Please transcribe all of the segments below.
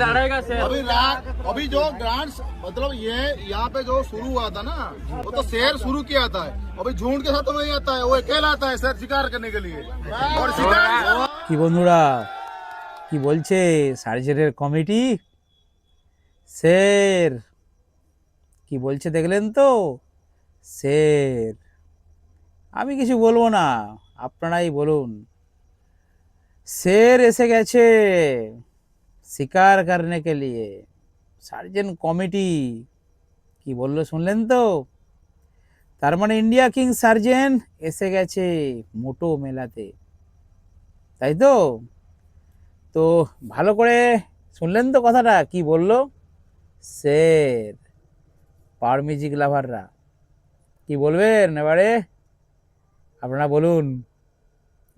दौड़ेगा शेर। अभी जो ग्रांड मतलब ये यहाँ पे जो शुरू हुआ था ना, वो तो शेर शुरू किया था। अभी झुंड के साथ तो नहीं आता है, वो अकेला आता है शेर शिकार करने के लिए। और शिकार কি বন্ধুরা কি বলছে সার্জেনের কমিটি স্যার কি বলছে দেখলেন তো স্যার আমি কিছু বলবো না আপনারাই বলুন शेर এসে গেছে শিকার करने के लिए সার্জেন কমিটি কি বললো শুনলেন তো তার মানে ইন্ডিয়া কিং সার্জেন এসে গেছে মোটো মেলাতে তাই তো তো ভালো করে শুনলেন তো কথাটা কি বললো शेर পাওয়ার মিউজিক লাভাররা কি বলবেন এবারে আপনারা বলুন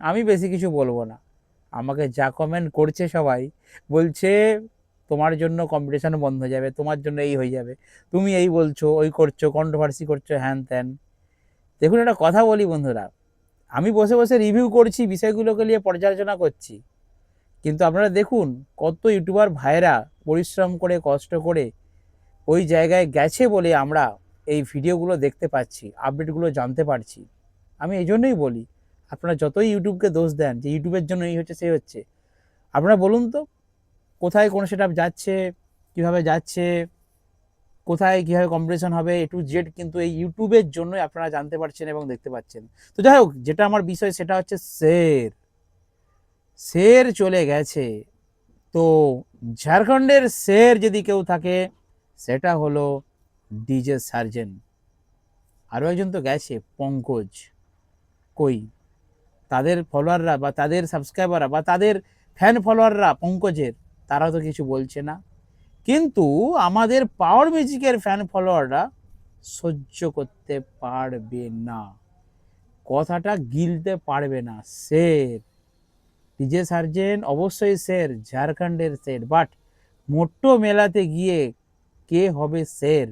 আমি বেশি কিছু বলবো না আমাকে যা কমেন্ট করছে সবাই বলছে তোমার জন্য কম্পিটিশন বন্ধ হয়ে যাবে তোমার জন্য এই হয়ে যাবে তুমি এই বলছো ওই করছো কন্ট্রোভার্সি করছো হ্যান ত্যান দেখুন একটা কথা বলি বন্ধুরা আমি বসে বসে রিভিউ করছি বিষয়গুলোকে নিয়ে পর্যালোচনা করছি কিন্তু আপনারা দেখুন কত ইউটিউবার ভাইরা পরিশ্রম করে কষ্ট করে ওই জায়গায় গেছে বলে আমরা এই ভিডিওগুলো দেখতে পাচ্ছি আপডেটগুলো জানতে পারছি আমি এই জন্যই বলি আপনারা যতই ইউটিউবকে দোষ দেন যে ইউটিউবের জন্য এই হচ্ছে সেই হচ্ছে আপনারা বলুন তো কোথায় কোন সেটআপ যাচ্ছে কিভাবে যাচ্ছে কোথায় কীভাবে কম্পিটিশন হবে এ টু জেড কিন্তু এই ইউটিউবের জন্যই আপনারা জানতে পারছেন এবং দেখতে পাচ্ছেন তো যাই হোক যেটা আমার বিষয় সেটা হচ্ছে शेर চলে গেছে তো ঝাড়খণ্ডের शेर যদি কেউ থাকে সেটা হলো ডিজে সার্জেন আরও একজন তো গেছে পঙ্কজ কই তাদের ফলোয়াররা বা তাদের সাবস্ক্রাইবাররা বা তাদের ফ্যান ফলোয়াররা পঙ্কজের তারা তো কিছু বলছে না কিন্তু আমাদের পাওয়ার মিউজিকের ফ্যান ফলোয়াররা সহ্য করতে পারবে না কথাটা গিলতে পারবে না शेर ডিজে সার্জেন অবশ্যই शेर ঝাড়খণ্ডের शेर বাট মোটো মেলাতে গিয়ে কে হবে शेर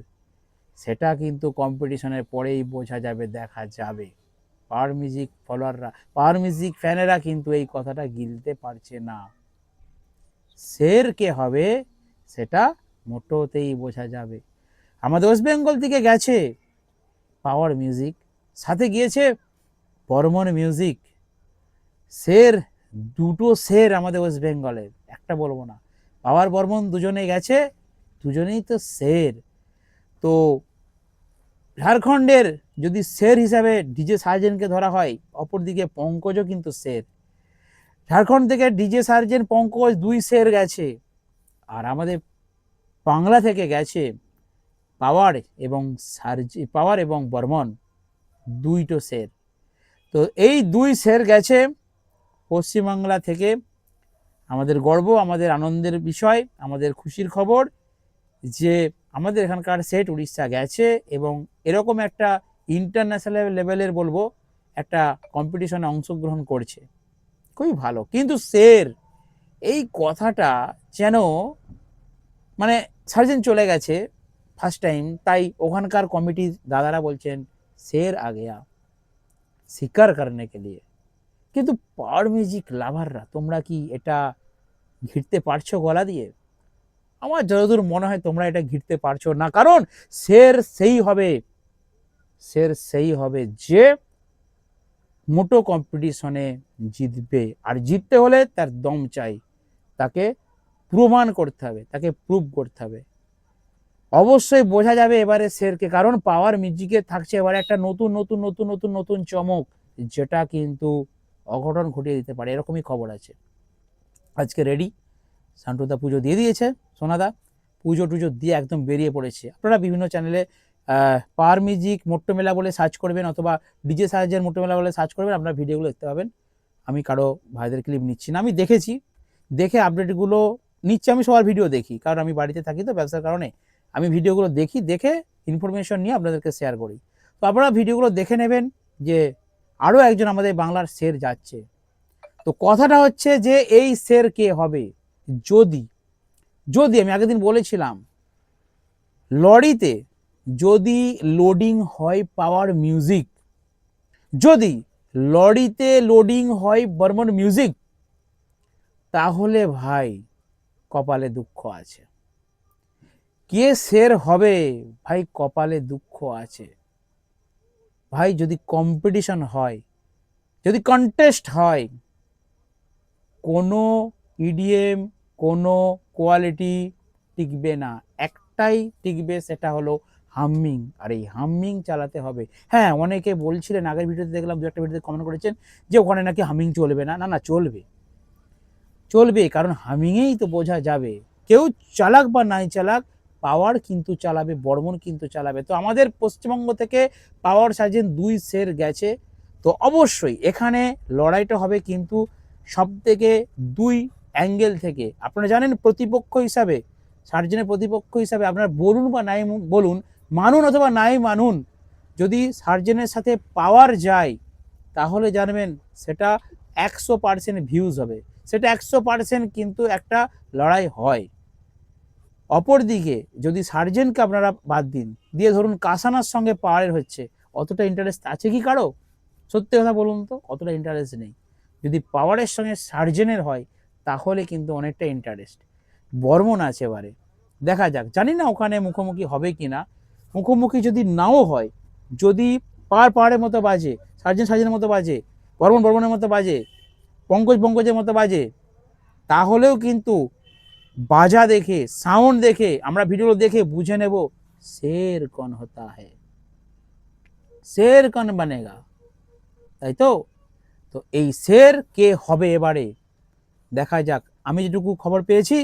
সেটা কিন্তু কম্পিটিশনের পরেই বোঝা যাবে দেখা যাবে পাওয়ার মিউজিক ফলোয়াররা পাওয়ার মিউজিক ফ্যানেরা কিন্তু এই কথাটা গিলতে পারছে না शेर কে হবে সেটা মোটোতেই বোঝা যাবে আমাদের ওয়েস্ট বেঙ্গল থেকে গেছে পাওয়ার মিউজিক সাথে গিয়েছে বর্মন মিউজিক शेर দুটো शेर আমাদের ওয়েস্ট বেঙ্গলের একটা বলবো না পাওয়ার বর্মন দুজনে গেছে দুজনেই তো शेर তো ঝাড়খণ্ডের যদি शेर হিসাবে ডিজে সার্জেনকে ধরা হয় অপরদিকে পঙ্কজও কিন্তু शेर ঝাড়খণ্ড থেকে ডিজে সার্জেন পঙ্কজ দুই शेर গেছে আর আমাদের বাংলা থেকে গেছে পাওয়ার এবং বর্মন দুইটো शेर তো এই দুই शेर গেছে পশ্চিমবাংলা থেকে আমাদের গর্ব আমাদের আনন্দের বিষয় আমাদের খুশির খবর যে আমাদের এখানকার সেট উড়িষ্যা গেছে এবং এরকম একটা ইন্টারন্যাশনাল লেভেলের বলবো একটা কম্পিটিশনে অংশগ্রহণ করছে খুবই ভালো কিন্তু शेर এই কথাটা যেন মানে সার্জেন চলে গেছে ফার্স্ট টাইম তাই ওখানকার কমিটির দাদারা বলছেন शेर आ गया শিকার करने के लिए কিন্তু পাওয়ার মিউজিক লাভাররা তোমরা কি এটা ঘিরতে পারছো গলা দিয়ে আমার যতদূর মনে হয় তোমরা এটা ঘিরতে পারছো না কারণ शेर সেই হবে যে মোটো কম্পিটিশনে জিতবে আর জিততে হলে তার দম চাই তাকে প্রমাণ করতে হবে তাকে প্রুভ করতে হবে অবশ্যই বোঝা যাবে এবারে शेरকে কারণ পাওয়ার মিউজিকে থাকছে এবারে একটা নতুন নতুন নতুন নতুন নতুন চমক যেটা কিন্তু অঘটন ঘটিয়ে দিতে পারে এরকমই খবর আছে আজকে রেডি সান্টুদা পুজো দিয়ে দিয়েছে সোনাদা পুজো টুজো দিয়ে একদম বেরিয়ে পড়েছে আপনারা বিভিন্ন চ্যানেলে পাওয়ার মিউজিক মোট্টো মেলা বলে সার্চ করবেন অথবা ডিজে সার্জেন মোট্টো মেলা বলে সার্চ করবেন আপনারা ভিডিওগুলো দেখতে পাবেন আমি কারো ভাইদের ক্লিপ নিচ্ছি না আমি দেখেছি দেখে আপডেটগুলো নিচ্ছি আমি সবার ভিডিও দেখি কারণ আমি বাড়িতে থাকি তো ব্যবসার কারণে আমি ভিডিওগুলো দেখি দেখে ইনফরমেশন নিয়ে আপনাদেরকে শেয়ার করি তো আপনারা ভিডিওগুলো দেখে নেবেন যে আরও একজন আমাদের বাংলার शेर যাচ্ছে তো কথাটা হচ্ছে যে এই शेर কে হবে যদি আমি আগের দিন বলেছিলাম লরিতে যদি লোডিং হয় পাওয়ার মিউজিক যদি লরিতে লোডিং হয় বর্মন মিউজিক তাহলে ভাই কপালে দুঃখ আছে। কে শের হবে ভাই, কপালে দুঃখ আছে ভাই। যদি কম্পিটিশন হয়, যদি কন্টেস্ট হয়, কোনো ইডিএম, কোনো কোয়ালিটি টিকবে না, একটাই টিকবে, সেটা হলো হামিং। আর এই হামিং চালাতে হবে। হ্যাঁ, অনেকে বলছিলেন, আগের ভিডিওতে দেখলাম, দু একটা ভিডিওতে কমেন্ট করেছেন যে ওখানে নাকি হামিং চলবে না। না না, চলবে, চলবে, কারণ হামিংয়েই তো বোঝা যাবে কেউ চালাক বা নাই চালাক, পাওয়ার কিন্তু চালাবে, বর্মন কিন্তু চালাবে। তো আমাদের পশ্চিমবঙ্গ থেকে পাওয়ার সার্জেন্ট 2 সের গেছে। তো অবশ্যই এখানে লড়াইটা হবে কিন্তু সব থেকে 2 অ্যাঙ্গেল থেকে। আপনারা জানেন প্রতিপক্ষ হিসাবে, সার্জেনের প্রতিপক্ষ হিসাবে আপনারা বলুন বা নাই বলুন, মানুন অথবা নাই মানুন, যদি সার্জেনের সাথে পাওয়ার যায় তাহলে জানবেন সেটা 100% ভিউজ হবে, সেটা 100% কিন্তু একটা লড়াই হয়। অপরদিকে যদি সার্জেনকে আপনারা বাদ দিন, দিয়ে ধরুন কাসানার সঙ্গে পাওয়ারের হচ্ছে, অতটা ইন্টারেস্ট আছে কি কারো? সত্যি কথা বলুন তো, অতটা ইন্টারেস্ট নেই। যদি পাওয়ারের সঙ্গে সার্জেনের হয় তাহলে কিন্তু অনেকটা ইন্টারেস্ট। বর্মন আছে এবারে, দেখা যাক, জানি না ওখানে মুখোমুখি হবে কি না। মুখোমুখি যদি নাও হয়, যদি পাওয়ারের মতো বাজে, সার্জেনের মতো বাজে, বর্মনের মতো বাজে, পঙ্কজের মতো বাজে, তাহলেও কিন্তু বাজা দেখে, সাউন্ড দেখে, আমরা ভিডিও দেখে বুঝে নেব শের কন হতা হ্যায়, শের কন বনেগা, তাই তো। তো এই শের কে হবে এবারে দেখা যাক। আমি যেটুকু খবর পেয়েছি,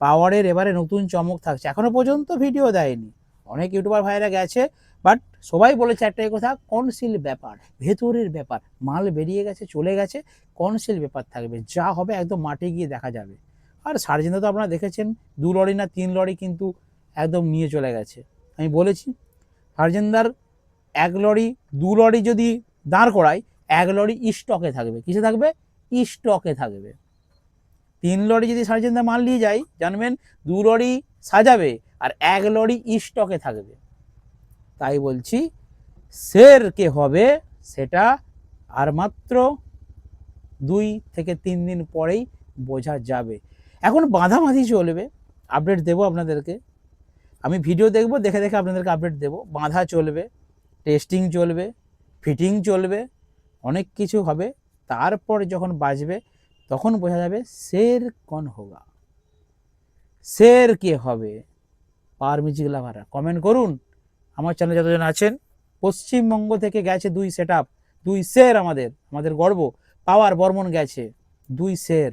পাওয়ারের এবারে নতুন চমক থাকছে। এখনো পর্যন্ত ভিডিও দেয়নি, অনেক ইউটিউবার ভাইরা গেছে, বাট সবাই বলেছে একটাই কথা, কনসিল ব্যাপার, ভেতরের ব্যাপার, মাল বেরিয়ে গেছে, চলে গেছে, কনসিল ব্যাপার থাকবে, যা হবে একদম মাঠে গিয়ে দেখা যাবে। আর সার্জেনদা তো আপনারা দেখেছেন 2 লরি না 3 লরি কিন্তু একদম নিয়ে চলে গেছে। আমি বলেছি সার্জেনদার 1 লরি 2 লরি যদি দাঁড় করায়, 1 লরি স্টকে থাকবে। কিসে থাকবে? স্টকে থাকবে। 3 লরি যদি সার্জেনদা মাল নিয়ে যায়, জানবেন 2 লরি সাজাবে আর 1 লরি স্টকে থাকবে। তাই বলছি শের কে হবে সেটা আর মাত্র 2 থেকে 3 দিন পরেই বোঝা যাবে। এখন বাঁধাবাঁধি চলবে, আপডেট দেবো আপনাদেরকে। আমি ভিডিও দেখবো, দেখে দেখে আপনাদেরকে আপডেট দেবো। বাঁধা চলবে, টেস্টিং চলবে, ফিটিং চলবে, অনেক কিছু হবে। তারপর যখন বাজবে তখন বোঝা যাবে শের কন হোগা, শের কে হবে। পাওয়ার মিউজিক লাভাররা কমেন্ট করুন। আমার চ্যানেলে যতজন আছেন, পশ্চিমবঙ্গ থেকে গেছে 2 সেট আপ, 2 শের, আমাদের গর্ব। পাওয়ার বর্মন গেছে 2 শের।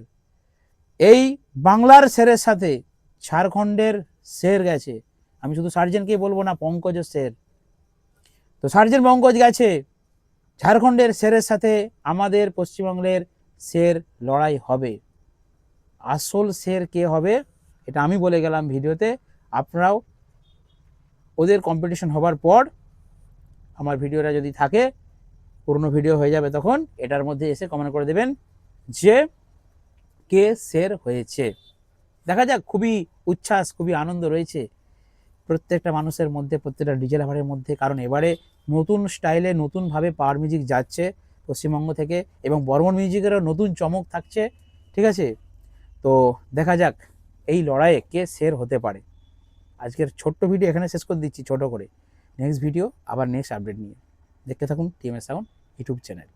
এই বাংলার শেরের সাথে ঝাড়খণ্ডের শের গেছে। আমি শুধু সার্জেনকেই বলবো না, পঙ্কজের শের। তো সার্জেন পঙ্কজ গেছে, ঝাড়খণ্ডের শেরের সাথে আমাদের পশ্চিমবঙ্গের শের লড়াই হবে। আসল শের কে হবে এটা আমি বলে গেলাম ভিডিওতে। আপনারাও ওদের কম্পিটিশন হবার পর আমার ভিডিওটা যদি থাকে, পুরনো ভিডিও হয়ে যাবে, তখন এটার মধ্যে এসে কমেন্ট করে দেবেন যে কে শের হয়েছে। দেখা যাক, খুবই উচ্ছ্বাস, খুবই আনন্দ রয়েছে প্রত্যেকটা মানুষের মধ্যে, প্রত্যেকটা ডিজে লাভারের মধ্যে। কারণ এবারে নতুন স্টাইলে, নতুনভাবে পাওয়ার মিউজিক যাচ্ছে পশ্চিমবঙ্গ থেকে, এবং বর্মন মিউজিকেরও নতুন চমক থাকছে। ঠিক আছে, তো দেখা যাক এই লড়াইয়ে কে শের হতে পারে। আজকের ছোট্ট ভিডিও এখানে শেষ করে দিচ্ছি ছোট করে। নেক্সট ভিডিও আবার নেক্সট আপডেট নিয়ে দেখতে থাকুন টিএমএস সাউন্ড ইউটিউব চ্যানেল।